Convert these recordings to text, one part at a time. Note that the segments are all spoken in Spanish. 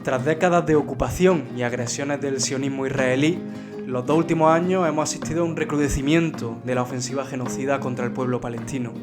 Tras décadas de ocupación y agresiones del sionismo israelí, los 2 últimos años hemos asistido a un recrudecimiento de la ofensiva genocida contra el pueblo palestino.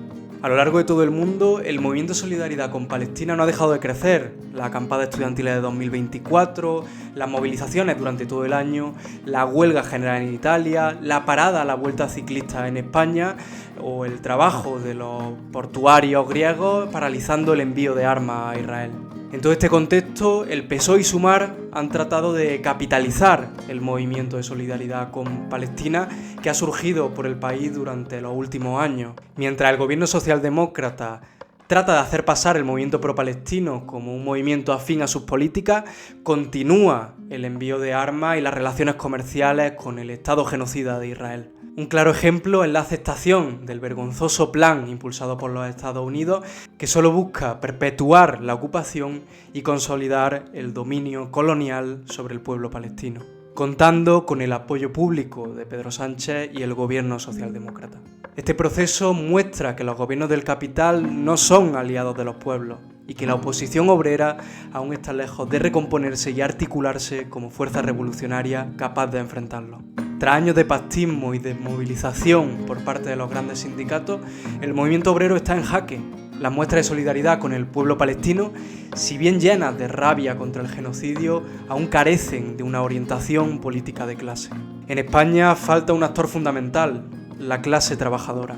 A lo largo de todo el mundo, el movimiento de solidaridad con Palestina no ha dejado de crecer. La acampada estudiantil de 2024, las movilizaciones durante todo el año, la huelga general en Italia, la parada a la vuelta ciclista en España o el trabajo de los portuarios griegos paralizando el envío de armas a Israel. En todo este contexto, el PSOE y Sumar han tratado de capitalizar el movimiento de solidaridad con Palestina que ha surgido por el país durante los últimos años. Mientras el gobierno socialdemócrata trata de hacer pasar el movimiento pro-palestino como un movimiento afín a sus políticas, continúa el envío de armas y las relaciones comerciales con el Estado genocida de Israel. Un claro ejemplo es la aceptación del vergonzoso plan impulsado por los Estados Unidos que solo busca perpetuar la ocupación y consolidar el dominio colonial sobre el pueblo palestino, contando con el apoyo público de Pedro Sánchez y el gobierno socialdemócrata. Este proceso muestra que los gobiernos del capital no son aliados de los pueblos y que la oposición obrera aún está lejos de recomponerse y articularse como fuerza revolucionaria capaz de enfrentarlo. Tras años de pactismo y de movilización por parte de los grandes sindicatos, el movimiento obrero está en jaque. Las muestras de solidaridad con el pueblo palestino, si bien llenas de rabia contra el genocidio, aún carecen de una orientación política de clase. En España falta un actor fundamental, la clase trabajadora.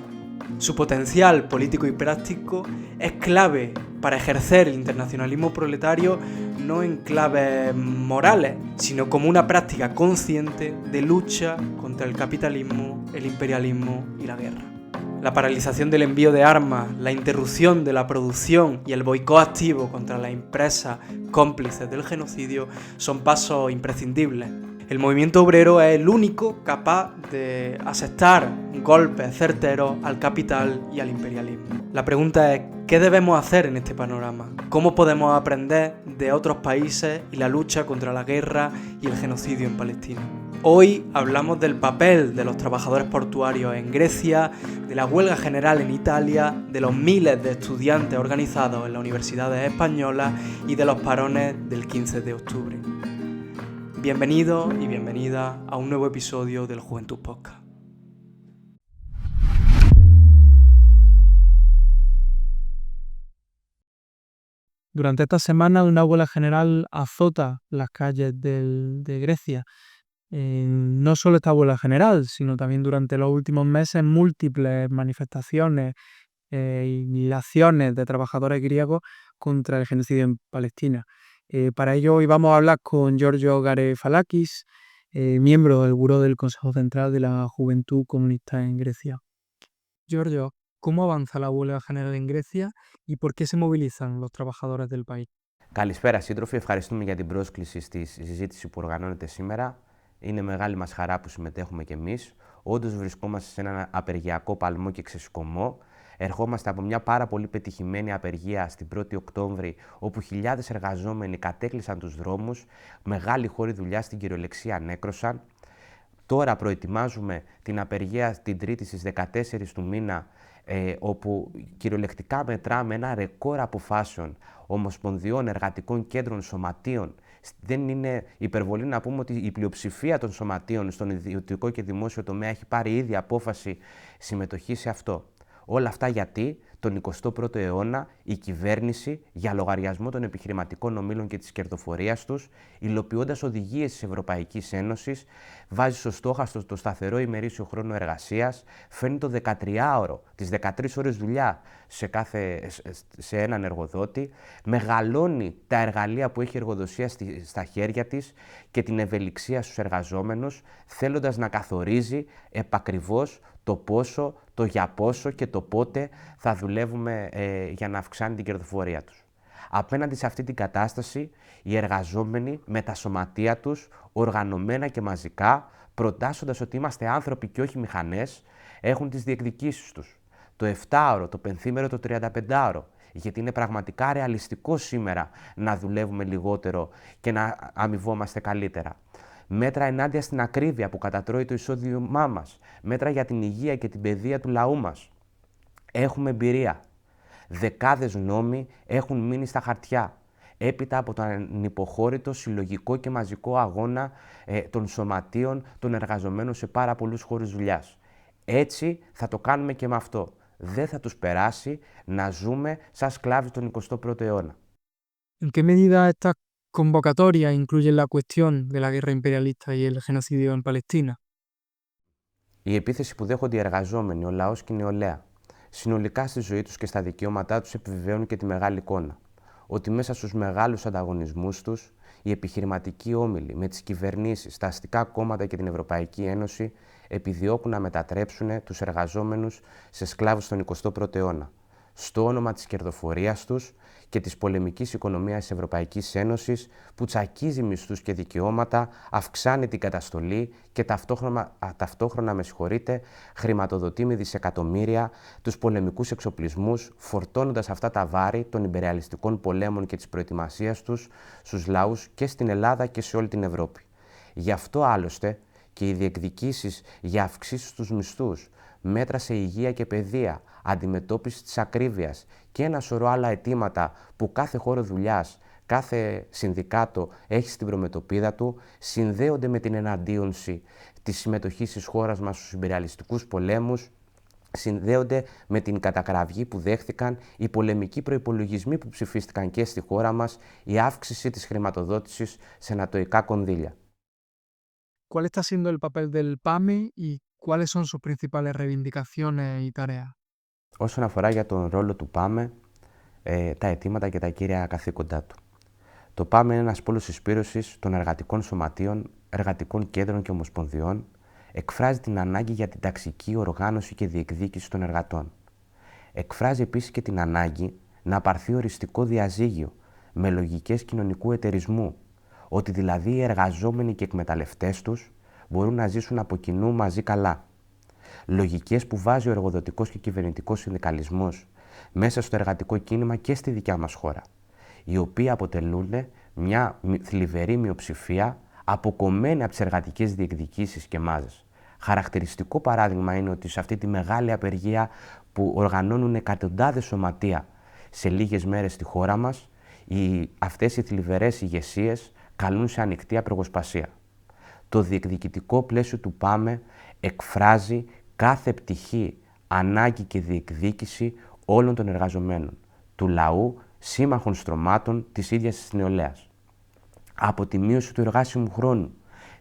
Su potencial político y práctico es clave para ejercer el internacionalismo proletario no en claves morales, sino como una práctica consciente de lucha contra el capitalismo, el imperialismo y la guerra. La paralización del envío de armas, la interrupción de la producción y el boicot activo contra las empresas cómplices del genocidio son pasos imprescindibles. El movimiento obrero es el único capaz de asestar golpes certeros al capital y al imperialismo. La pregunta es, ¿qué debemos hacer en este panorama? ¿Cómo podemos aprender de otros países y la lucha contra la guerra y el genocidio en Palestina? Hoy hablamos del papel de los trabajadores portuarios en Grecia, de la huelga general en Italia, de los miles de estudiantes organizados en las universidades españolas y de los parones del 15 de octubre. Bienvenidos y bienvenidas a un nuevo episodio del Juventud Podcast. Durante esta semana una huelga general azota las calles de Grecia. No solo esta huelga general, sino también durante los últimos meses múltiples manifestaciones y acciones de trabajadores griegos contra el genocidio en Palestina. Para ello hoy vamos a hablar con Giorgio Garefalakis, miembro del Buró del Consejo Central de la Juventud Comunista en Grecia. Giorgio, ¿cómo avanza la huelga general en Grecia y por qué se movilizan los trabajadores del país? Καλησπέρα σύντροφοι, ευχαριστούμε για την πρόσκληση στη συζήτηση που οργανώνεται σήμερα. Είναι μεγάλη μας χαρά που συμμετέχουμε κι εμείς. Όντως βρισκόμαστε σε έναν απεργιακό παλμό και ξεσηκωμό. Ερχόμαστε από μια πάρα πολύ πετυχημένη απεργία στην 1η Οκτώβρη, όπου χιλιάδες εργαζόμενοι κατέκλυσαν τους δρόμους, μεγάλοι χώροι δουλειά στην κυριολεξία ανέκρωσαν. Τώρα προετοιμάζουμε την απεργία την Τρίτη στις 14 του μήνα, όπου κυριολεκτικά μετράμε ένα ρεκόρ αποφάσεων ομοσπονδιών, εργατικών κέντρων, σωματείων. Δεν είναι υπερβολή να πούμε ότι η πλειοψηφία των σωματείων στον ιδιωτικό και δημόσιο τομέα έχει πάρει ήδη απόφαση συμμετοχή σε αυτό. Όλα αυτά γιατί τον 21ο αιώνα η κυβέρνηση, για λογαριασμό των επιχειρηματικών ομίλων και της κερδοφορίας τους, υλοποιώντας οδηγίες της Ευρωπαϊκής Ένωσης, βάζει στο στόχαστο το σταθερό ημερήσιο χρόνο εργασίας, φέρνει το 13ωρο, τις 13 ώρες δουλειά σε έναν εργοδότη, μεγαλώνει τα εργαλεία που έχει η εργοδοσία στα χέρια της και την ευελιξία στους εργαζόμενους, θέλοντας να καθορίζει επακριβώς το πόσο, το για πόσο και το πότε θα δουλεύουμε για να αυξάνει την κερδοφορία τους. Απέναντι σε αυτή την κατάσταση, οι εργαζόμενοι με τα σωματεία τους, οργανωμένα και μαζικά, προτάσσοντας ότι είμαστε άνθρωποι και όχι μηχανές, έχουν τις διεκδικήσεις τους. Το 7ωρο, το 5ήμερο, το 35ωρο, γιατί είναι πραγματικά ρεαλιστικό σήμερα να δουλεύουμε λιγότερο και να αμοιβόμαστε καλύτερα. Μέτρα ενάντια στην ακρίβεια που κατατρώει το εισόδημά μας. Μέτρα για την υγεία και την παιδεία του λαού μας. Έχουμε εμπειρία. Δεκάδες νόμοι έχουν μείνει στα χαρτιά. έπειτα από τον ανυποχώρητο συλλογικό και μαζικό αγώνα των σωματείων των εργαζομένων σε πάρα πολλούς χώρους δουλειάς. Έτσι θα το κάνουμε και με αυτό. Δεν θα τους περάσει να ζούμε σαν σκλάβοι τον 21ο αιώνα. ¿En qué medida esta convocatoria incluye la cuestión de la guerra imperialista y el genocidio en Palestina? Η επίθεση που δέχονται οι εργαζόμενοι, ο λαός και η νεολαία, συνολικά στη ζωή τους και στα δικαιώματά τους επιβεβαιώνουν και τη μεγάλη εικόνα. Ότι μέσα στους μεγάλους ανταγωνισμούς τους, οι επιχειρηματικοί όμιλοι με τις κυβερνήσεις, τα αστικά κόμματα και την Ευρωπαϊκή Ένωση επιδιώκουν να μετατρέψουν τους εργαζόμενους σε σκλάβους τον 21ο αιώνα, στο όνομα της κερδοφορίας τους και της πολεμικής οικονομίας της Ευρωπαϊκής Ένωσης που τσακίζει μισθούς και δικαιώματα, αυξάνει την καταστολή και ταυτόχρονα χρηματοδοτεί με δισεκατομμύρια τους πολεμικούς εξοπλισμούς, φορτώνοντας αυτά τα βάρη των ιμπεριαλιστικών πολέμων και της προετοιμασίας τους στους λαούς και στην Ελλάδα και σε όλη την Ευρώπη. Γι' αυτό άλλωστε και οι διεκδικήσεις για αυξήσεις στους μισθούς, μέτρα σε υγεία και παιδεία, αντιμετώπιση της ακρίβειας και ένα σωρό άλλα αιτήματα που κάθε χώρο δουλειάς, κάθε συνδικάτο έχει στην προμετωπίδα του, συνδέονται με την εναντίονση της συμμετοχής της χώρας μας στους ιμπεριαλιστικούς πολέμους, συνδέονται με την κατακραυγή που δέχθηκαν οι πολεμικοί προϋπολογισμοί που ψηφίστηκαν και στη χώρα μας, η αύξηση της χρηματοδότησης σε νατοϊκά κονδύλια. ¿Cuál está siendo el papel del PAME y cuáles son sus principales reivindicaciones y tareas? Όσον αφορά για τον ρόλο του ΠΑΜΕ, τα αιτήματα και τα κύρια καθήκοντά του. Το ΠΑΜΕ είναι ένας πόλος συσπήρωσης των εργατικών σωματείων, εργατικών κέντρων και ομοσπονδιών, εκφράζει την ανάγκη για την ταξική οργάνωση και διεκδίκηση των εργατών. Εκφράζει επίσης και την ανάγκη να πάρθει οριστικό διαζύγιο με λογικές κοινωνικού εταιρισμού, ότι δηλαδή οι εργαζόμενοι και εκμεταλλευτές τους μπορούν να ζήσουν από κοινού μαζί καλά. Λογικές που βάζει ο εργοδοτικός και κυβερνητικός συνδικαλισμός μέσα στο εργατικό κίνημα και στη δικιά μας χώρα, οι οποίοι αποτελούν μια θλιβερή μειοψηφία αποκομμένη από τις εργατικές διεκδικήσεις και μάζες. Χαρακτηριστικό παράδειγμα είναι ότι σε αυτή τη μεγάλη απεργία που οργανώνουν εκατοντάδες σωματεία σε λίγες μέρες στη χώρα μας, αυτές οι θλιβερές ηγεσίες καλούν σε ανοιχτή απεργοσπασία. Το διεκδικητικό πλαίσιο του ΠΑΜΕ εκφράζει κάθε πτυχή, ανάγκη και διεκδίκηση όλων των εργαζομένων, του λαού, σύμμαχων στρωμάτων της ίδιας της νεολαίας. Από τη μείωση του εργάσιμου χρόνου,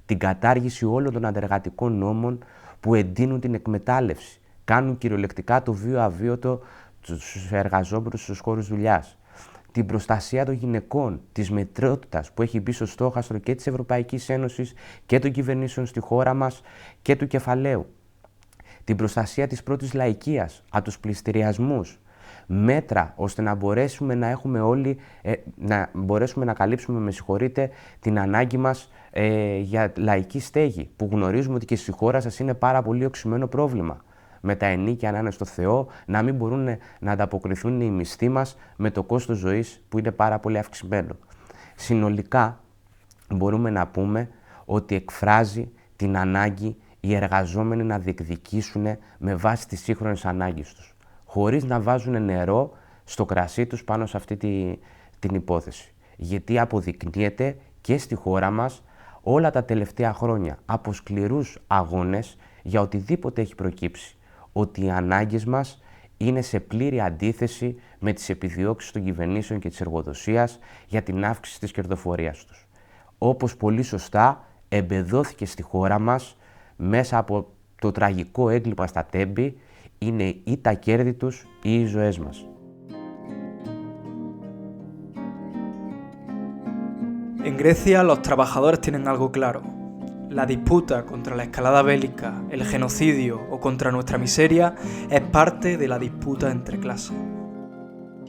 την κατάργηση όλων των αντεργατικών νόμων που εντείνουν την εκμετάλλευση, κάνουν κυριολεκτικά το βίο αβίωτο στους εργαζόμενους στους χώρους δουλειάς, την προστασία των γυναικών, της μετριότητας που έχει μπει στο στόχαστρο και της Ευρωπαϊκής Ένωσης και των κυβερνήσεων στη χώρα μας και του κεφαλαίου, την προστασία της πρώτης λαϊκίας, από τους πληστηριασμούς, μέτρα ώστε να μπορέσουμε να έχουμε όλοι, να καλύψουμε, την ανάγκη μας για λαϊκή στέγη, που γνωρίζουμε ότι και στη χώρα σας είναι πάρα πολύ οξυμένο πρόβλημα. Με τα ενίκια να είναι στο Θεό, να μην μπορούν να ανταποκριθούν οι μισθοί μας με το κόστος ζωής που είναι πάρα πολύ αυξημένο. Συνολικά μπορούμε να πούμε ότι εκφράζει την ανάγκη οι εργαζόμενοι να διεκδικήσουν με βάση τις σύγχρονες ανάγκες τους, χωρίς να βάζουν νερό στο κρασί τους πάνω σε αυτή την υπόθεση. Γιατί αποδεικνύεται και στη χώρα μας όλα τα τελευταία χρόνια από σκληρούς αγώνες για οτιδήποτε έχει προκύψει, ότι οι ανάγκες μας είναι σε πλήρη αντίθεση με τις επιδιώξεις των κυβερνήσεων και της εργοδοσίας για την αύξηση της κερδοφορίας τους. Όπως πολύ σωστά εμπεδώθηκε στη χώρα μας μέσα από το τραγικό έγκλημα στα Τέμπη, είναι ή τα κέρδη τους ή οι ζωές μας. En Grecia, los trabajadores tienen algo claro. La disputa contra la escalada bélica, el genocidio o contra nuestra miseria es parte de la disputa entre clases.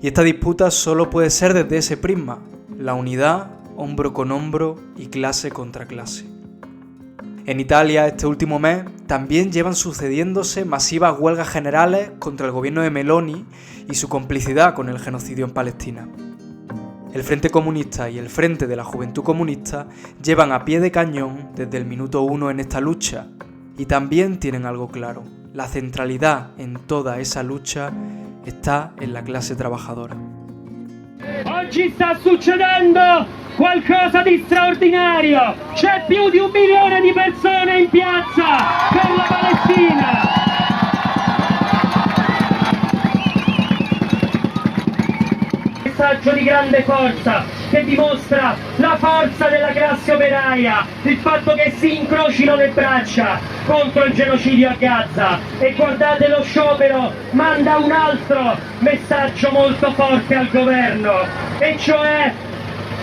Y esta disputa solo puede ser desde ese prisma, la unidad hombro con hombro y clase contra clase. En Italia, este último mes, también llevan sucediéndose masivas huelgas generales contra el gobierno de Meloni y su complicidad con el genocidio en Palestina. El Frente Comunista y el Frente de la Juventud Comunista llevan a pie de cañón desde el minuto 1 en esta lucha y también tienen algo claro. La centralidad en toda esa lucha está en la clase trabajadora. Oggi sta succedendo qualcosa di straordinario. C'è più di 1 milione di persone in piazza per la Palestina. Messaggio di grande forza che dimostra la forza della classe operaia, il fatto che si incrocino le braccia contro il genocidio a Gaza. E guardate, lo sciopero manda un altro messaggio molto forte al governo, e cioè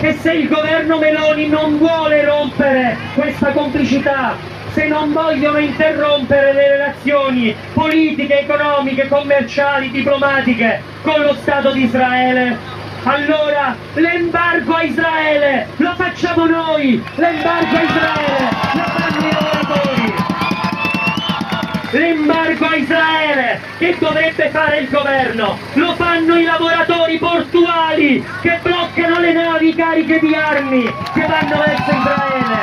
che se il governo Meloni non vuole rompere questa complicità, se non vogliono interrompere le relazioni politiche, economiche, commerciali, diplomatiche con lo Stato di Israele, allora l'embargo a Israele lo facciamo noi, l'embargo a Israele lo fanno i lavoratori. L'embargo a Israele che dovrebbe fare il governo lo fanno i lavoratori portuali che bloccano le navi cariche di armi che vanno verso Israele.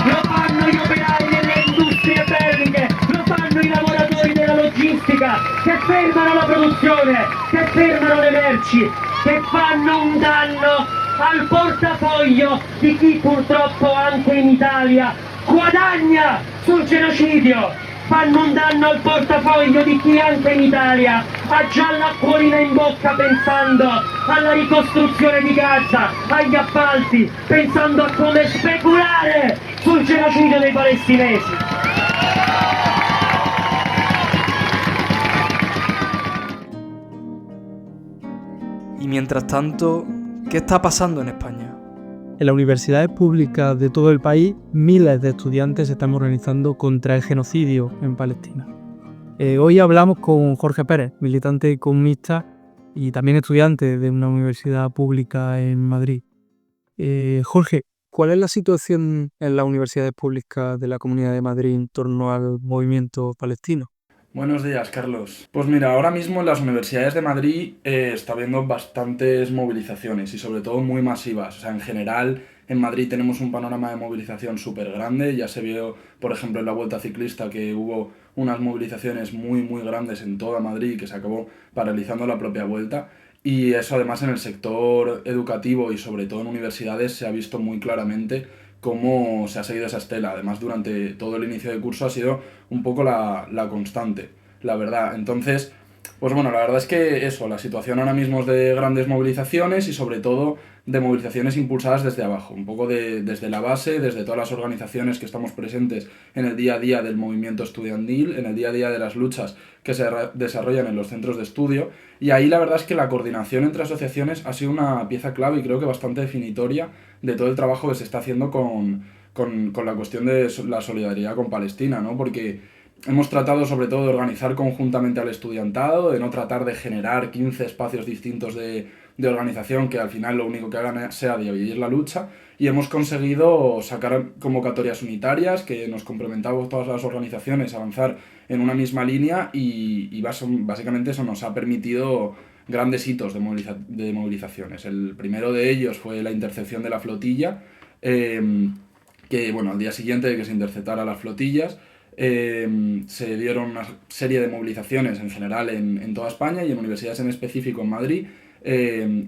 Lo fanno gli operai delle industrie belliche, lo fanno i lavoratori della logistica che fermano la produzione, che fermano le merci, che fanno un danno al portafoglio di chi purtroppo anche in Italia guadagna sul genocidio. Fanno un danno al portafoglio di chi anche in Italia ha già l'acquolina in bocca pensando alla ricostruzione di Gaza, agli appalti, pensando a come speculare sul genocidio dei palestinesi. Y mientras tanto, ¿qué está pasando en España? En las universidades públicas de todo el país, miles de estudiantes se están organizando contra el genocidio en Palestina. Hoy hablamos con Jorge Pérez, militante comunista y también estudiante de una universidad pública en Madrid. Jorge, ¿cuál es la situación en las universidades públicas de la Comunidad de Madrid en torno al movimiento palestino? Buenos días, Carlos. Pues mira, ahora mismo en las universidades de Madrid está habiendo bastantes movilizaciones y sobre todo muy masivas. O sea, en general en Madrid tenemos un panorama de movilización súper grande. Ya se vio, por ejemplo, en la Vuelta Ciclista que hubo unas movilizaciones muy grandes en toda Madrid que se acabó paralizando la propia Vuelta. Y eso además en el sector educativo y sobre todo en universidades se ha visto muy claramente cómo se ha seguido esa estela. Además, durante todo el inicio de curso ha sido un poco la constante, la verdad. Entonces, pues bueno, la verdad es que eso, la situación ahora mismo es de grandes movilizaciones y sobre todo de movilizaciones impulsadas desde abajo, un poco desde la base, desde todas las organizaciones que estamos presentes en el día a día del movimiento estudiantil, en el día a día de las luchas que se desarrollan en los centros de estudio. Y ahí la verdad es que la coordinación entre asociaciones ha sido una pieza clave y creo que bastante definitoria de todo el trabajo que se está haciendo con la cuestión de la solidaridad con Palestina, ¿no? Porque hemos tratado sobre todo de organizar conjuntamente al estudiantado, de no tratar de generar 15 espacios distintos de organización que al final lo único que hagan sea dividir la lucha, y hemos conseguido sacar convocatorias unitarias que nos complementamos todas las organizaciones a avanzar en una misma línea y básicamente eso nos ha permitido grandes hitos de movilizaciones. El primero de ellos fue la intercepción de la flotilla, que bueno, al día siguiente de que se interceptara las flotillas, se dieron una serie de movilizaciones en general en toda España y en universidades en específico en Madrid.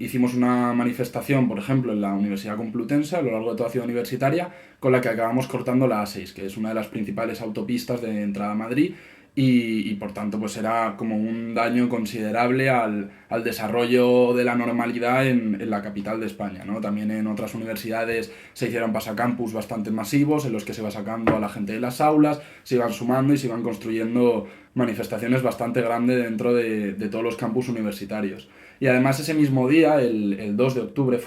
Hicimos una manifestación, por ejemplo, en la Universidad Complutense a lo largo de toda la ciudad universitaria, con la que acabamos cortando la A6, que es una de las principales autopistas de entrada a Madrid, y por tanto pues era como un daño considerable al desarrollo de la normalidad en la capital de España, ¿no? También en otras universidades se hicieron pasacampus bastante masivos en los que se iba sacando a la gente de las aulas, se iban sumando y se iban construyendo manifestaciones bastante grandes dentro de todos los campus universitarios. Y además ese mismo día, el 2 de octubre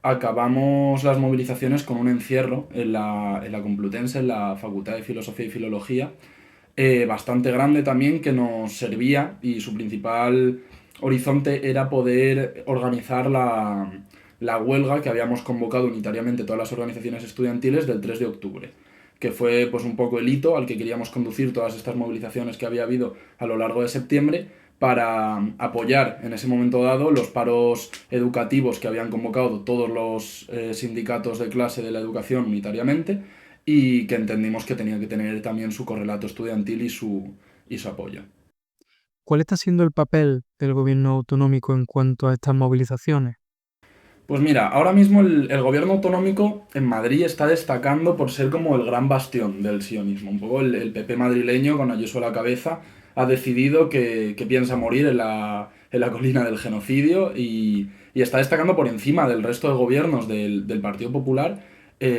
acabamos las movilizaciones con un encierro en la Complutense, en la Facultad de Filosofía y Filología, bastante grande también, que nos servía, y su principal horizonte era poder organizar la huelga que habíamos convocado unitariamente todas las organizaciones estudiantiles del 3 de octubre, que fue pues un poco el hito al que queríamos conducir todas estas movilizaciones que había habido a lo largo de septiembre, para apoyar en ese momento dado los paros educativos que habían convocado todos los sindicatos de clase de la educación unitariamente, y que entendimos que tenía que tener también su correlato estudiantil y su apoyo. ¿Cuál está siendo el papel del gobierno autonómico en cuanto a estas movilizaciones? Pues mira, ahora mismo el gobierno autonómico en Madrid está destacando por ser como el gran bastión del sionismo. Un poco el PP madrileño, con Ayuso a la cabeza, ha decidido que piensa morir en la colina del genocidio y está destacando por encima del resto de gobiernos del Partido Popular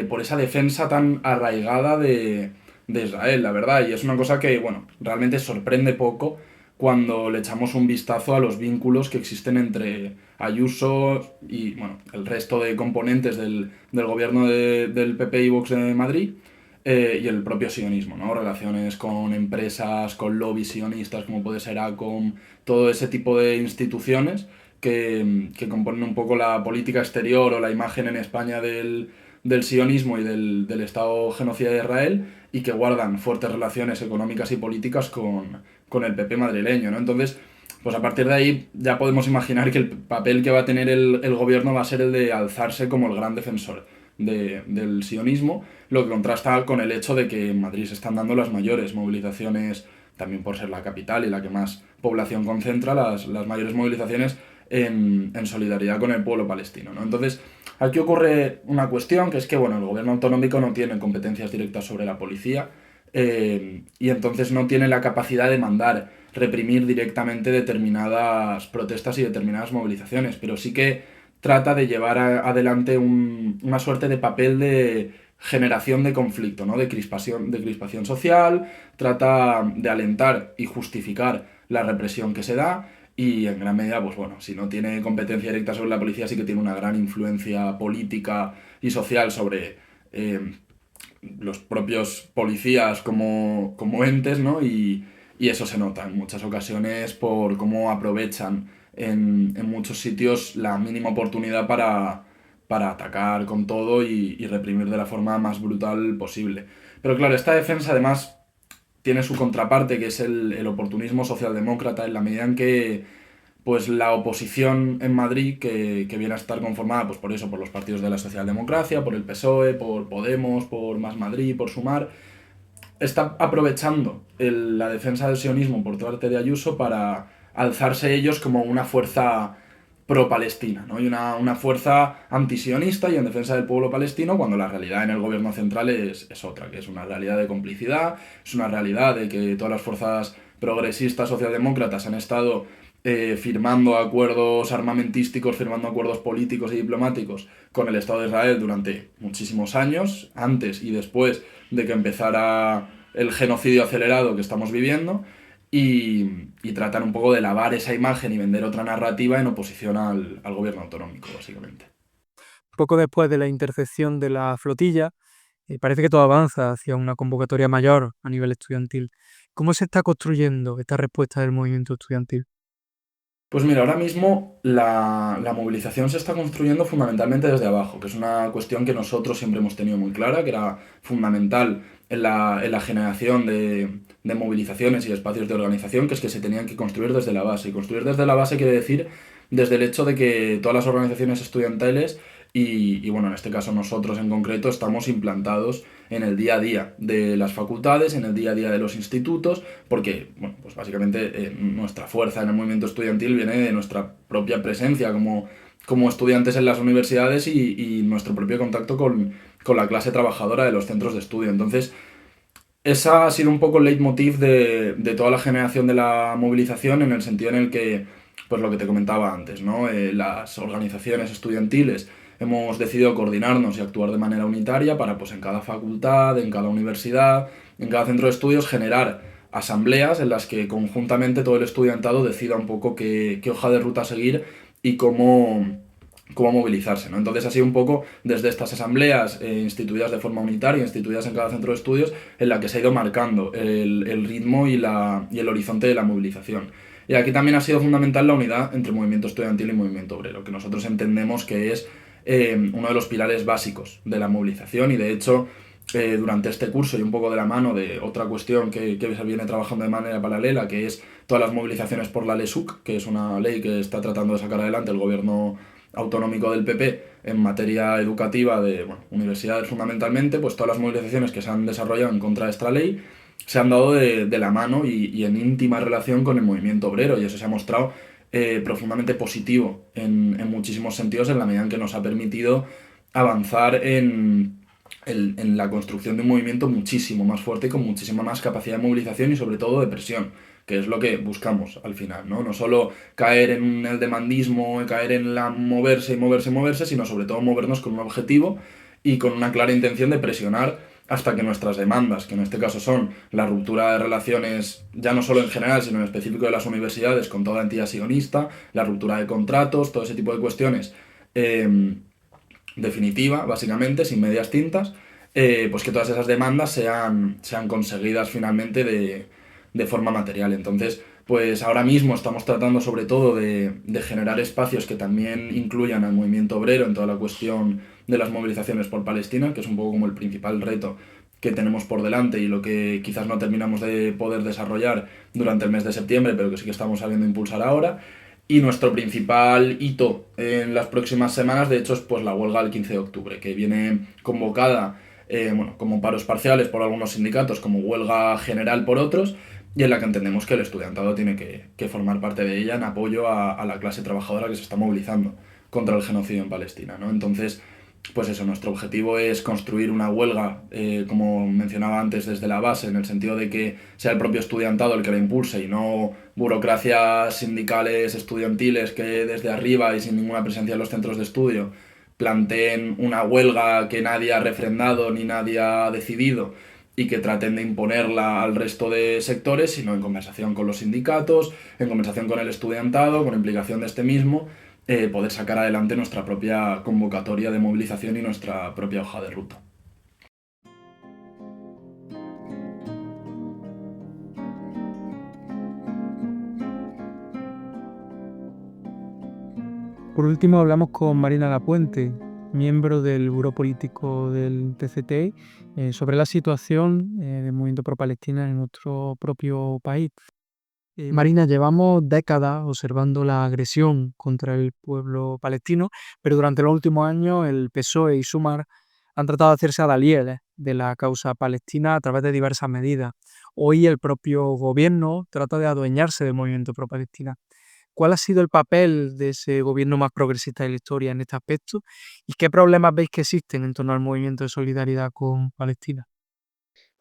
por esa defensa tan arraigada de Israel, la verdad. Y es una cosa que, bueno, realmente sorprende poco cuando le echamos un vistazo a los vínculos que existen entre Ayuso y bueno, el resto de componentes del gobierno del PP y Vox de Madrid y el propio sionismo, ¿no? Relaciones con empresas, con lobbies sionistas como puede ser ACOM, todo ese tipo de instituciones que componen un poco la política exterior o la imagen en España del sionismo y del Estado genocida de Israel y que guardan fuertes relaciones económicas y políticas con el PP madrileño, ¿no? Entonces, pues a partir de ahí ya podemos imaginar que el papel que va a tener el gobierno va a ser el de alzarse como el gran defensor del sionismo, lo que contrasta con el hecho de que en Madrid se están dando las mayores movilizaciones, también por ser la capital y la que más población concentra, las mayores movilizaciones en solidaridad con el pueblo palestino, ¿no? Entonces, aquí ocurre una cuestión, que es que bueno, el gobierno autonómico no tiene competencias directas sobre la policía y entonces no tiene la capacidad de mandar, reprimir directamente determinadas protestas y determinadas movilizaciones, pero sí que trata de llevar adelante una suerte de papel de generación de conflicto, ¿no? De crispación social, trata de alentar y justificar la represión que se da y en gran medida, pues bueno, si no tiene competencia directa sobre la policía, sí que tiene una gran influencia política y social sobre los propios policías como entes, ¿no? Y eso se nota en muchas ocasiones por cómo aprovechan en muchos sitios la mínima oportunidad para atacar con todo y reprimir de la forma más brutal posible. Pero claro, esta defensa además tiene su contraparte, que es el oportunismo socialdemócrata, en la medida en que pues la oposición en Madrid, que viene a estar conformada pues por eso, por los partidos de la socialdemocracia, por el PSOE, por Podemos, por Más Madrid, por Sumar, está aprovechando la defensa del sionismo por parte de Ayuso para alzarse ellos como una fuerza pro-palestina, ¿no? Y una fuerza antisionista y en defensa del pueblo palestino, cuando la realidad en el gobierno central es otra, que es una realidad de complicidad, es una realidad de que todas las fuerzas progresistas socialdemócratas han estado firmando acuerdos armamentísticos, firmando acuerdos políticos y diplomáticos con el Estado de Israel durante muchísimos años, antes y después de que empezara el genocidio acelerado que estamos viviendo, y tratan un poco de lavar esa imagen y vender otra narrativa en oposición al gobierno autonómico, básicamente. Poco después de la intercepción de la flotilla, parece que todo avanza hacia una convocatoria mayor a nivel estudiantil. ¿Cómo se está construyendo esta respuesta del movimiento estudiantil? Pues mira, ahora mismo la movilización se está construyendo fundamentalmente desde abajo, que es una cuestión que nosotros siempre hemos tenido muy clara, que era fundamental en la generación de movilizaciones y espacios de organización, que es que se tenían que construir desde la base. Y construir desde la base quiere decir desde el hecho de que todas las organizaciones estudiantiles y bueno, en este caso nosotros en concreto estamos implantados en el día a día de las facultades, en el día a día de los institutos, porque, bueno, pues básicamente nuestra fuerza en el movimiento estudiantil viene de nuestra propia presencia como estudiantes en las universidades y nuestro propio contacto con la clase trabajadora de los centros de estudio. Entonces, esa ha sido un poco el leitmotiv de toda la generación de la movilización, en el sentido en el que, pues lo que te comentaba antes, ¿no? Las organizaciones estudiantiles hemos decidido coordinarnos y actuar de manera unitaria para, pues en cada facultad, en cada universidad, en cada centro de estudios, generar asambleas en las que conjuntamente todo el estudiantado decida un poco qué hoja de ruta seguir y cómo movilizarse, ¿no? Entonces ha sido un poco desde estas asambleas instituidas de forma unitaria, instituidas en cada centro de estudios, en la que se ha ido marcando el ritmo y el horizonte de la movilización. Y aquí también ha sido fundamental la unidad entre movimiento estudiantil y movimiento obrero, que nosotros entendemos que es uno de los pilares básicos de la movilización y de hecho durante este curso y un poco de la mano de otra cuestión que se viene trabajando de manera paralela, que es todas las movilizaciones por la LESUC, que es una ley que está tratando de sacar adelante el gobierno autonómico del PP en materia educativa de universidades fundamentalmente, pues todas las movilizaciones que se han desarrollado en contra de esta ley se han dado de la mano y en íntima relación con el movimiento obrero, y eso se ha mostrado profundamente positivo en muchísimos sentidos, en la medida en que nos ha permitido avanzar en la construcción de un movimiento muchísimo más fuerte y con muchísima más capacidad de movilización y sobre todo de presión, que es lo que buscamos al final, ¿no? No solo caer en el demandismo, caer en la moverse y moverse y moverse, sino sobre todo movernos con un objetivo y con una clara intención de presionar hasta que nuestras demandas, que en este caso son la ruptura de relaciones, ya no solo en general, sino en específico de las universidades con toda entidad sionista, la ruptura de contratos, todo ese tipo de cuestiones, definitiva, básicamente, sin medias tintas, pues que todas esas demandas sean conseguidas finalmente de forma material. Entonces, pues ahora mismo estamos tratando sobre todo de generar espacios que también incluyan al movimiento obrero en toda la cuestión de las movilizaciones por Palestina, que es un poco como el principal reto que tenemos por delante y lo que quizás no terminamos de poder desarrollar durante el mes de septiembre, pero que sí que estamos sabiendo impulsar ahora. Y nuestro principal hito en las próximas semanas, de hecho, es pues la huelga del 15 de octubre, que viene convocada como paros parciales por algunos sindicatos, como huelga general por otros, y en la que entendemos que el estudiantado tiene que formar parte de ella en apoyo a la clase trabajadora que se está movilizando contra el genocidio en Palestina, ¿no? Entonces, pues eso, nuestro objetivo es construir una huelga, como mencionaba antes, desde la base, en el sentido de que sea el propio estudiantado el que la impulse y no burocracias sindicales estudiantiles que desde arriba y sin ninguna presencia en los centros de estudio planteen una huelga que nadie ha refrendado ni nadie ha decidido y que traten de imponerla al resto de sectores, sino en conversación con los sindicatos, en conversación con el estudiantado, con implicación de este mismo, poder sacar adelante nuestra propia convocatoria de movilización y nuestra propia hoja de ruta. Por último, hablamos con Marina Lapuente, miembro del Buró Político del TCT, sobre la situación del movimiento pro-Palestina en nuestro propio país. Marina, llevamos décadas observando la agresión contra el pueblo palestino, pero durante los últimos años el PSOE y Sumar han tratado de hacerse adalides de la causa palestina a través de diversas medidas. Hoy el propio gobierno trata de adueñarse del movimiento pro-Palestina. ¿Cuál ha sido el papel de ese gobierno más progresista de la historia en este aspecto? ¿Y qué problemas veis que existen en torno al movimiento de solidaridad con Palestina?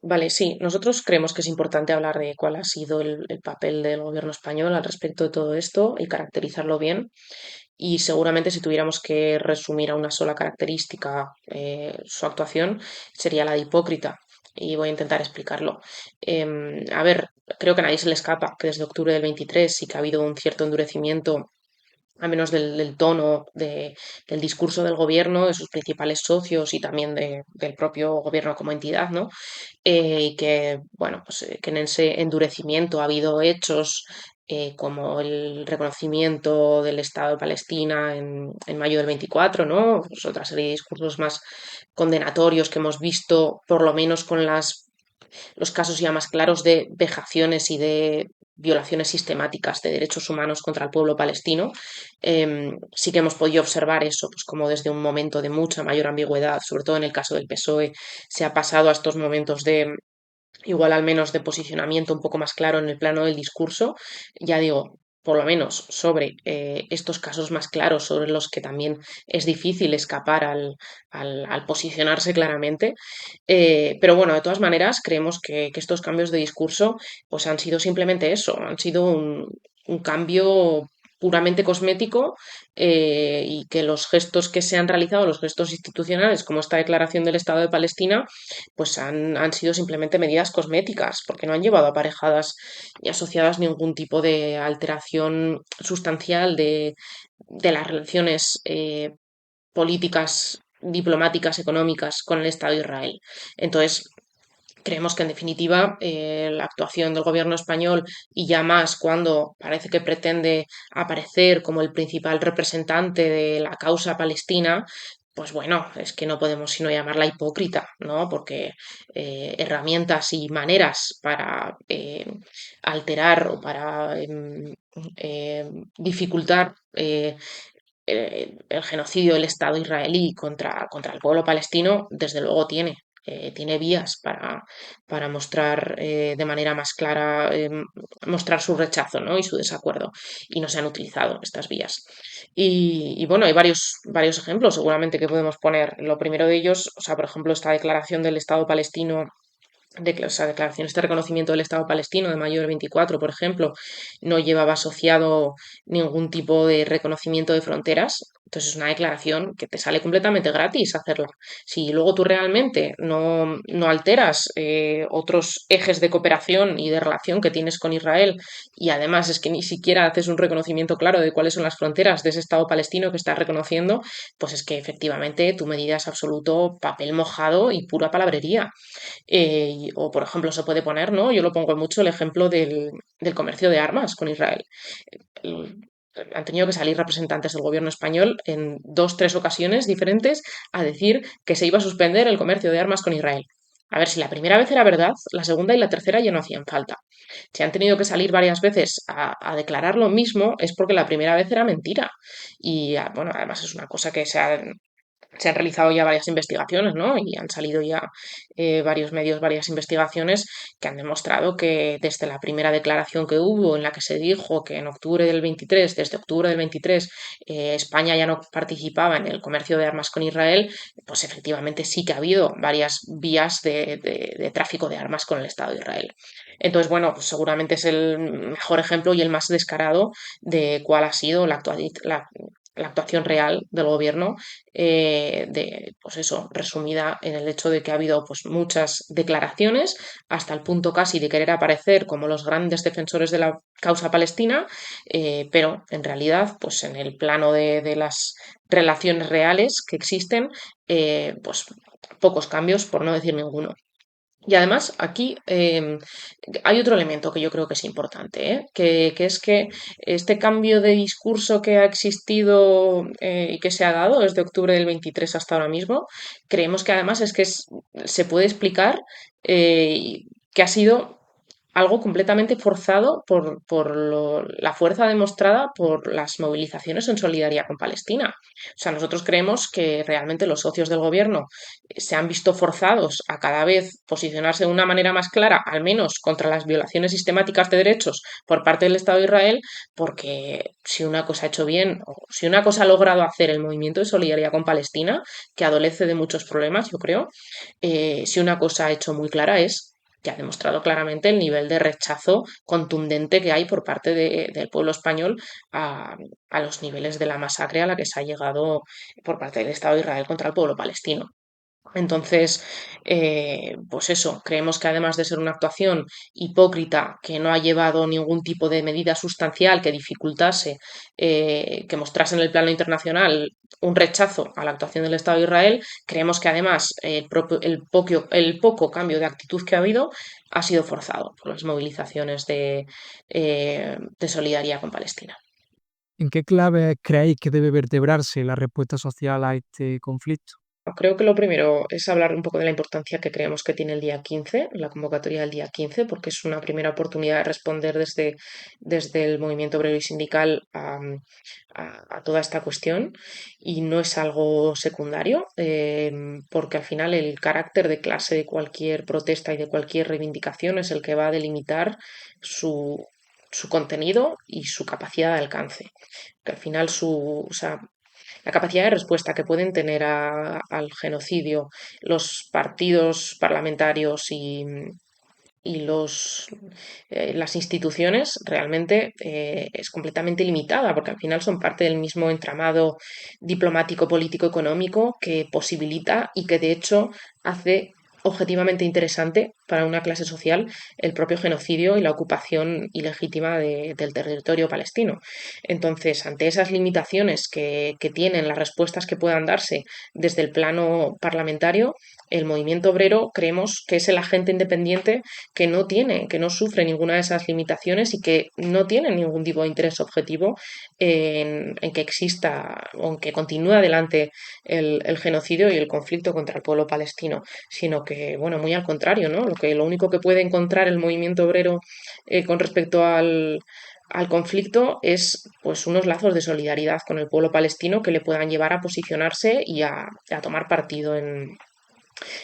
Vale, sí, nosotros creemos que es importante hablar de cuál ha sido el papel del gobierno español al respecto de todo esto y caracterizarlo bien. Y seguramente si tuviéramos que resumir a una sola característica su actuación, sería la de hipócrita. Y voy a intentar explicarlo. A ver, creo que a nadie se le escapa que desde octubre del 23 sí que ha habido un cierto endurecimiento al menos del tono del discurso del gobierno, de sus principales socios y también del propio gobierno como entidad, ¿no? Y que, bueno, pues que en ese endurecimiento ha habido hechos como el reconocimiento del Estado de Palestina en mayo del 24, ¿no? Pues otra serie de discursos más condenatorios que hemos visto, por lo menos con los casos ya más claros de vejaciones y de violaciones sistemáticas de derechos humanos contra el pueblo palestino. Sí que hemos podido observar eso, pues como desde un momento de mucha mayor ambigüedad, sobre todo en el caso del PSOE, se ha pasado a estos momentos de igual al menos de posicionamiento un poco más claro en el plano del discurso, ya digo, por lo menos sobre estos casos más claros, sobre los que también es difícil escapar al posicionarse claramente. Pero bueno, de todas maneras, creemos que estos cambios de discurso pues han sido simplemente eso, han sido un cambio puramente cosmético y que los gestos que se han realizado, los gestos institucionales, como esta declaración del Estado de Palestina, pues han sido simplemente medidas cosméticas, porque no han llevado aparejadas y asociadas ningún tipo de alteración sustancial de las relaciones políticas, diplomáticas, económicas con el Estado de Israel. Entonces, creemos que en definitiva la actuación del gobierno español y ya más cuando parece que pretende aparecer como el principal representante de la causa palestina, pues bueno, es que no podemos sino llamarla hipócrita, ¿no? Porque herramientas y maneras para alterar o para dificultar el genocidio del Estado israelí contra el pueblo palestino, desde luego tiene. tiene vías para mostrar de manera más clara, mostrar su rechazo, ¿no? Y su desacuerdo, y no se han utilizado estas vías. Y bueno, hay varios ejemplos seguramente que podemos poner. Lo primero de ellos, o sea, por ejemplo, esta declaración del Estado palestino o sea, declaración, este reconocimiento del Estado palestino de mayo del 24, por ejemplo, no llevaba asociado ningún tipo de reconocimiento de fronteras. Entonces es una declaración que te sale completamente gratis hacerla. Si luego tú realmente no alteras otros ejes de cooperación y de relación que tienes con Israel, y además es que ni siquiera haces un reconocimiento claro de cuáles son las fronteras de ese Estado palestino que estás reconociendo, pues es que efectivamente tu medida es absoluto papel mojado y pura palabrería. O, por ejemplo, se puede poner, ¿no? Yo lo pongo mucho el ejemplo del comercio de armas con Israel. El- Han tenido que salir representantes del gobierno español en dos, tres ocasiones diferentes a decir que se iba a suspender el comercio de armas con Israel. A ver, si la primera vez era verdad, la segunda y la tercera ya no hacían falta. Si han tenido que salir varias veces a declarar lo mismo, es porque la primera vez era mentira. Y bueno, además es una cosa que se han realizado ya varias investigaciones, ¿no? Y han salido ya varios medios, varias investigaciones que han demostrado que desde la primera declaración que hubo, en la que se dijo que en octubre del 23, desde octubre del 23, España ya no participaba en el comercio de armas con Israel, pues efectivamente sí que ha habido varias vías de tráfico de armas con el Estado de Israel. Entonces, bueno, pues seguramente es el mejor ejemplo y el más descarado de cuál ha sido la actuación real del gobierno, pues eso, resumida en el hecho de que ha habido pues muchas declaraciones hasta el punto casi de querer aparecer como los grandes defensores de la causa palestina, pero en realidad, pues en el plano de las relaciones reales que existen, pues pocos cambios, por no decir ninguno. Y además aquí hay otro elemento que yo creo que es importante, ¿eh? Que es que este cambio de discurso que ha existido y que se ha dado desde octubre del 23 hasta ahora mismo, creemos que además es que se puede explicar que ha sido algo completamente forzado por la fuerza demostrada por las movilizaciones en solidaridad con Palestina. O sea, nosotros creemos que realmente los socios del gobierno se han visto forzados a cada vez posicionarse de una manera más clara, al menos contra las violaciones sistemáticas de derechos por parte del Estado de Israel, porque si una cosa ha hecho bien, o si una cosa ha logrado hacer el movimiento de solidaridad con Palestina, que adolece de muchos problemas, yo creo, si una cosa ha hecho muy clara es que ha demostrado claramente el nivel de rechazo contundente que hay por parte del pueblo español a los niveles de la masacre a la que se ha llegado por parte del Estado de Israel contra el pueblo palestino. Entonces, pues eso, creemos que además de ser una actuación hipócrita que no ha llevado ningún tipo de medida sustancial que dificultase, que mostrase en el plano internacional un rechazo a la actuación del Estado de Israel, creemos que además el poco cambio de actitud que ha habido ha sido forzado por las movilizaciones de solidaridad con Palestina. ¿En qué clave creéis que debe vertebrarse la respuesta social a este conflicto? Creo que lo primero es hablar un poco de la importancia que creemos que tiene el día 15, la convocatoria del día 15, porque es una primera oportunidad de responder desde el movimiento obrero y sindical a toda esta cuestión y no es algo secundario, porque al final el carácter de clase de cualquier protesta y de cualquier reivindicación es el que va a delimitar su contenido y su capacidad de alcance. Que al final o sea, la capacidad de respuesta que pueden tener al genocidio los partidos parlamentarios y las instituciones realmente es completamente limitada, porque al final son parte del mismo entramado diplomático, político, económico que posibilita y que de hecho hace objetivamente interesante para una clase social el propio genocidio y la ocupación ilegítima del territorio palestino. Entonces, ante esas limitaciones que tienen las respuestas que puedan darse desde el plano parlamentario, el movimiento obrero creemos que es el agente independiente que no sufre ninguna de esas limitaciones y que no tiene ningún tipo de interés objetivo en que exista o en que continúe adelante el genocidio y el conflicto contra el pueblo palestino, sino que, bueno, muy al contrario, ¿no? Lo único que puede encontrar el movimiento obrero con respecto al conflicto es pues unos lazos de solidaridad con el pueblo palestino que le puedan llevar a posicionarse y a tomar partido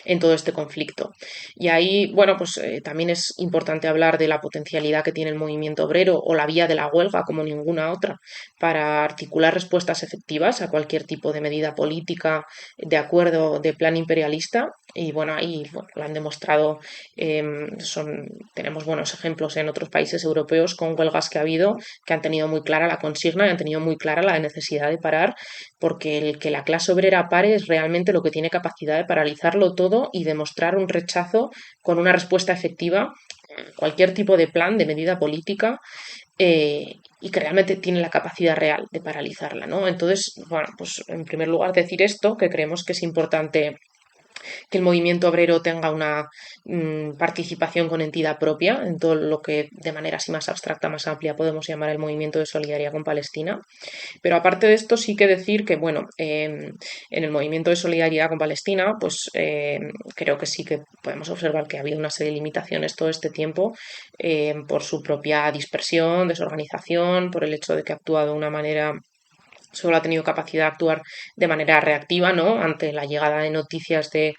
en todo este conflicto. Y ahí, bueno, pues también es importante hablar de la potencialidad que tiene el movimiento obrero o la vía de la huelga como ninguna otra para articular respuestas efectivas a cualquier tipo de medida política, de acuerdo, de plan imperialista. Y bueno, ahí bueno, lo han demostrado, tenemos buenos ejemplos en otros países europeos con huelgas que ha habido que han tenido muy clara la consigna y han tenido muy clara la necesidad de parar, porque el que la clase obrera pare es realmente lo que tiene capacidad de paralizarlo todo y demostrar un rechazo con una respuesta efectiva a cualquier tipo de plan, de medida política, y que realmente tiene la capacidad real de paralizarla, ¿no? Entonces, bueno, pues en primer lugar decir esto, que creemos que es importante que el movimiento obrero tenga una participación con entidad propia en todo lo que de manera así más abstracta, más amplia podemos llamar el movimiento de solidaridad con Palestina. Pero aparte de esto, sí que decir que, bueno, en el movimiento de solidaridad con Palestina, pues creo que sí que podemos observar que ha habido una serie de limitaciones todo este tiempo por su propia dispersión, desorganización, por el hecho de que ha actuado de una manera, solo ha tenido capacidad de actuar de manera reactiva, ¿no? Ante la llegada de noticias de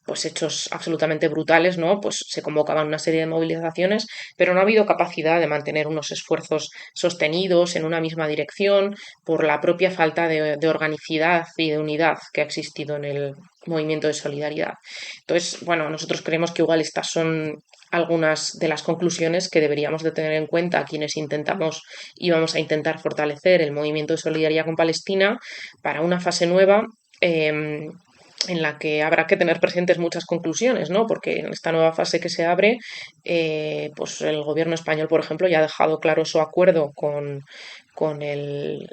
pues hechos absolutamente brutales, ¿no? Pues se convocaban una serie de movilizaciones, pero no ha habido capacidad de mantener unos esfuerzos sostenidos en una misma dirección por la propia falta de organicidad y de unidad que ha existido en el movimiento de solidaridad. Entonces, bueno, nosotros creemos que igual estas son algunas de las conclusiones que deberíamos de tener en cuenta quienes intentamos y vamos a intentar fortalecer el movimiento de solidaridad con Palestina para una fase nueva. En la que habrá que tener presentes muchas conclusiones, ¿no? Porque en esta nueva fase que se abre, pues el gobierno español, por ejemplo, ya ha dejado claro su acuerdo con el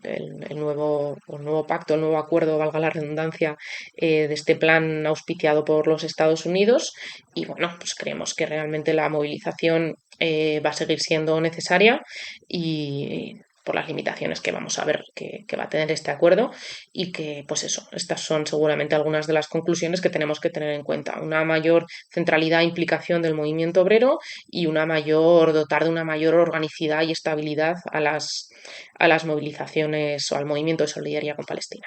nuevo pacto, el nuevo acuerdo, valga la redundancia, de este plan auspiciado por los Estados Unidos. Y bueno, pues creemos que realmente la movilización va a seguir siendo necesaria y por las limitaciones que vamos a ver que va a tener este acuerdo y que, pues eso, estas son seguramente algunas de las conclusiones que tenemos que tener en cuenta. Una mayor centralidad e implicación del movimiento obrero y dotar de una mayor organicidad y estabilidad a las movilizaciones o al movimiento de solidaridad con Palestina.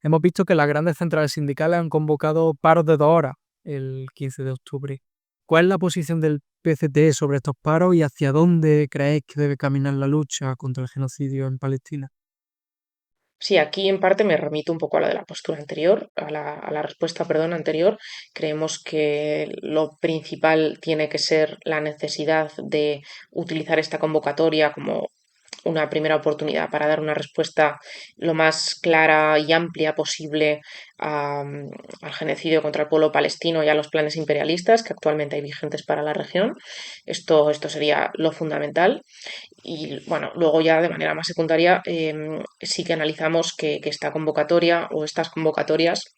Hemos visto que las grandes centrales sindicales han convocado paros de 2 horas el 15 de octubre. ¿Cuál es la posición del PCT sobre estos paros y hacia dónde creéis que debe caminar la lucha contra el genocidio en Palestina? Sí, aquí en parte me remito un poco a la de la postura anterior, a la respuesta, perdón, anterior. Creemos que lo principal tiene que ser la necesidad de utilizar esta convocatoria como una primera oportunidad para dar una respuesta lo más clara y amplia posible al genocidio contra el pueblo palestino y a los planes imperialistas que actualmente hay vigentes para la región. Esto sería lo fundamental. Y bueno, luego ya de manera más secundaria sí que analizamos que esta convocatoria o estas convocatorias,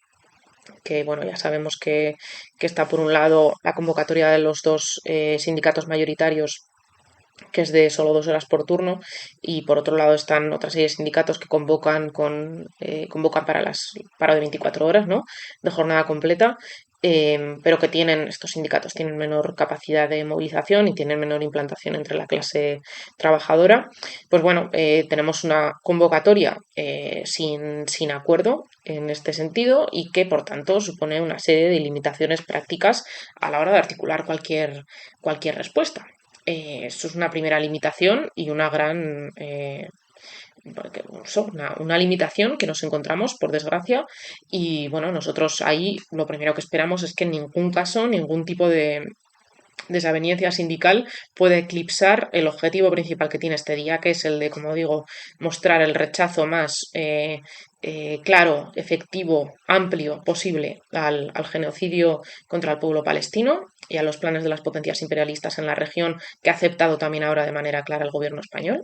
que bueno, ya sabemos que está por un lado la convocatoria de los dos sindicatos mayoritarios, que es de solo 2 horas por turno, y por otro lado están otra serie de sindicatos que convocan para las paro de 24 horas, ¿no? De jornada completa, pero que estos sindicatos tienen menor capacidad de movilización y tienen menor implantación entre la clase trabajadora. Pues bueno, tenemos una convocatoria sin acuerdo en este sentido y que por tanto supone una serie de limitaciones prácticas a la hora de articular cualquier respuesta. Esto es una primera limitación y una gran una limitación que nos encontramos, por desgracia, y bueno, nosotros ahí lo primero que esperamos es que en ningún caso, ningún tipo de desaveniencia sindical puede eclipsar el objetivo principal que tiene este día, que es el de, como digo, mostrar el rechazo más claro, efectivo, amplio posible al genocidio contra el pueblo palestino y a los planes de las potencias imperialistas en la región que ha aceptado también ahora de manera clara el gobierno español.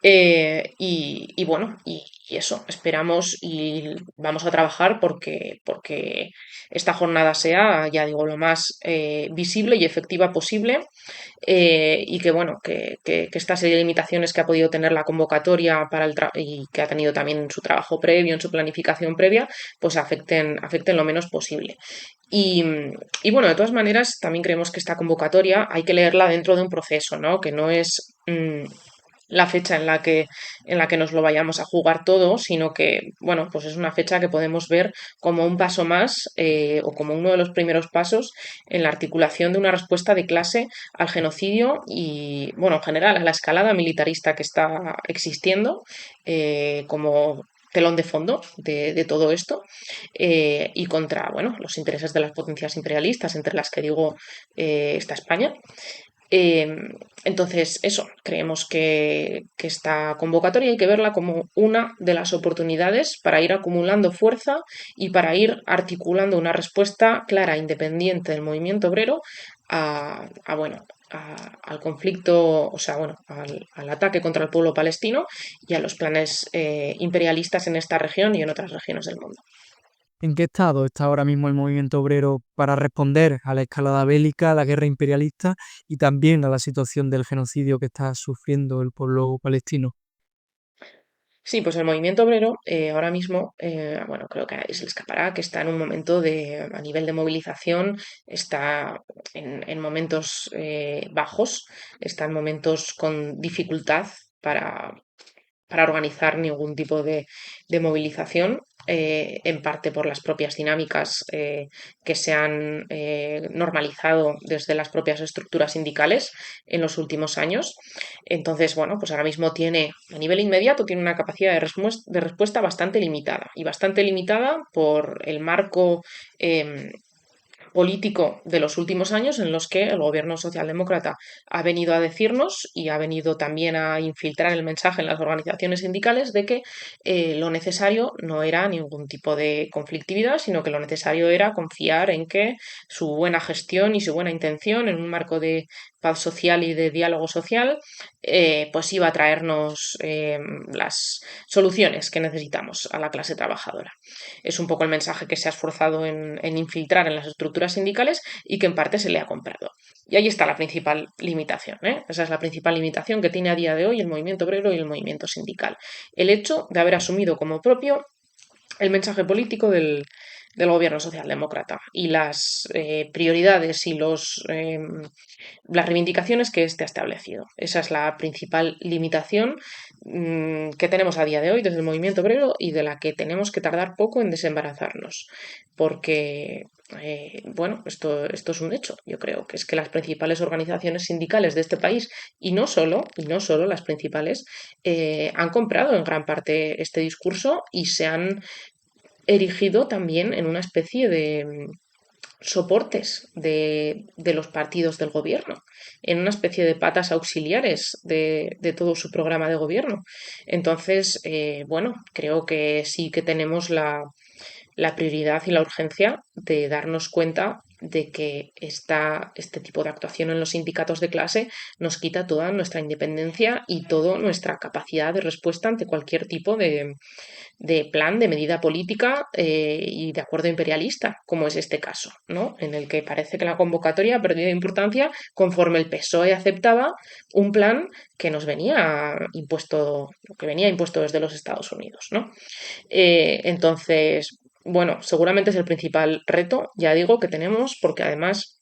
Y bueno, y eso, esperamos y vamos a trabajar porque esta jornada sea, ya digo, lo más visible y efectiva posible y que bueno, que esta serie de limitaciones que ha podido tener la convocatoria y que ha tenido también en su trabajo previo, en su planificación previa, pues afecten lo menos posible. Y, y bueno, de todas maneras, también creemos que esta convocatoria hay que leerla dentro de un proceso, ¿no? Que no es la fecha en la que nos lo vayamos a jugar todo, sino que, bueno, pues es una fecha que podemos ver como un paso más o como uno de los primeros pasos en la articulación de una respuesta de clase al genocidio y, bueno, en general a la escalada militarista que está existiendo como telón de fondo de todo esto y contra, bueno, los intereses de las potencias imperialistas, entre las que digo está España. Eh, entonces, eso, creemos que esta convocatoria hay que verla como una de las oportunidades para ir acumulando fuerza y para ir articulando una respuesta clara, e independiente del movimiento obrero bueno, al conflicto, o sea, bueno, al ataque contra el pueblo palestino y a los planes imperialistas en esta región y en otras regiones del mundo. ¿En qué estado está ahora mismo el movimiento obrero para responder a la escalada bélica, a la guerra imperialista y también a la situación del genocidio que está sufriendo el pueblo palestino? Sí, pues el movimiento obrero ahora mismo, bueno, creo que se le escapará que está en un momento a nivel de movilización, está en momentos bajos, está en momentos con dificultad para, para organizar ningún tipo de movilización, en parte por las propias dinámicas que se han normalizado desde las propias estructuras sindicales en los últimos años. Entonces, bueno, pues ahora mismo tiene, a nivel inmediato, tiene una capacidad de respuesta bastante limitada y bastante limitada por el marco político de los últimos años en los que el gobierno socialdemócrata ha venido a decirnos y ha venido también a infiltrar el mensaje en las organizaciones sindicales de que lo necesario no era ningún tipo de conflictividad, sino que lo necesario era confiar en que su buena gestión y su buena intención en un marco de paz social y de diálogo social, pues iba a traernos las soluciones que necesitamos a la clase trabajadora. Es un poco el mensaje que se ha esforzado en infiltrar en las estructuras sindicales y que en parte se le ha comprado. Y ahí está la principal limitación. Esa es la principal limitación que tiene a día de hoy el movimiento obrero y el movimiento sindical. El hecho de haber asumido como propio el mensaje político del gobierno socialdemócrata y las prioridades y las reivindicaciones que éste ha establecido. Esa es la principal limitación que tenemos a día de hoy desde el movimiento obrero y de la que tenemos que tardar poco en desembarazarnos. Porque, bueno, esto es un hecho. Yo creo que es que las principales organizaciones sindicales de este país, y no solo las principales, han comprado en gran parte este discurso y se han erigido también en una especie de soportes de los partidos del gobierno, en una especie de patas auxiliares de todo su programa de gobierno. Entonces, bueno, creo que sí que tenemos la prioridad y la urgencia de darnos cuenta de que este tipo de actuación en los sindicatos de clase nos quita toda nuestra independencia y toda nuestra capacidad de respuesta ante cualquier tipo de plan, de medida política y de acuerdo imperialista, como es este caso, ¿no? En el que parece que la convocatoria ha perdido importancia conforme el PSOE aceptaba un plan que nos venía impuesto, que venía impuesto desde los Estados Unidos, ¿no? Entonces, bueno, seguramente es el principal reto, ya digo, que tenemos, porque además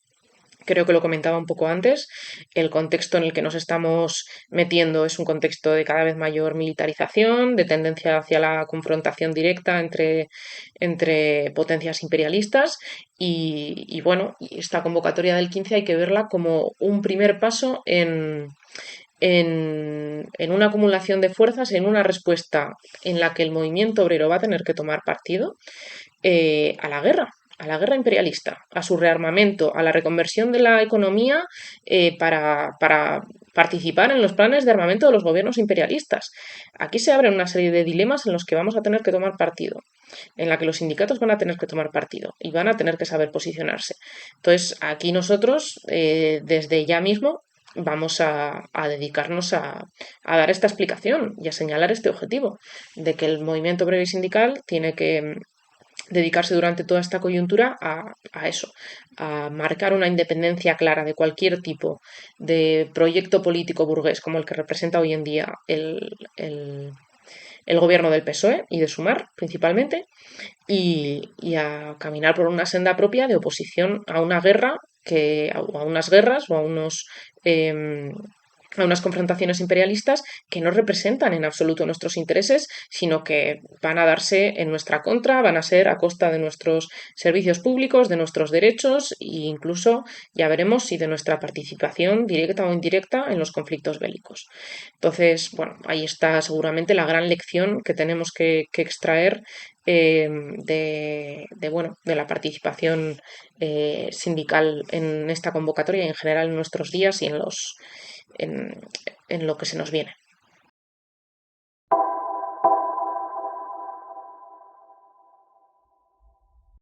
creo que lo comentaba un poco antes, el contexto en el que nos estamos metiendo es un contexto de cada vez mayor militarización, de tendencia hacia la confrontación directa entre potencias imperialistas y bueno, esta convocatoria del 15 hay que verla como un primer paso en una acumulación de fuerzas, en una respuesta en la que el movimiento obrero va a tener que tomar partido a la guerra imperialista, a su rearmamento, a la reconversión de la economía para participar en los planes de armamento de los gobiernos imperialistas. Aquí se abren una serie de dilemas en los que vamos a tener que tomar partido, en la que los sindicatos van a tener que tomar partido y van a tener que saber posicionarse. Entonces, aquí nosotros, desde ya mismo, vamos a dedicarnos a dar esta explicación y a señalar este objetivo de que el movimiento obrero y sindical tiene que dedicarse durante toda esta coyuntura a eso, a marcar una independencia clara de cualquier tipo de proyecto político burgués como el que representa hoy en día el gobierno del PSOE y de Sumar principalmente, y a caminar por una senda propia de oposición a una guerra o a unas guerras o a unos a unas confrontaciones imperialistas que no representan en absoluto nuestros intereses, sino que van a darse en nuestra contra, van a ser a costa de nuestros servicios públicos, de nuestros derechos e incluso ya veremos si de nuestra participación directa o indirecta en los conflictos bélicos. Entonces, bueno, ahí está seguramente la gran lección que tenemos que extraer de la participación sindical en esta convocatoria y en general en nuestros días y en lo que se nos viene.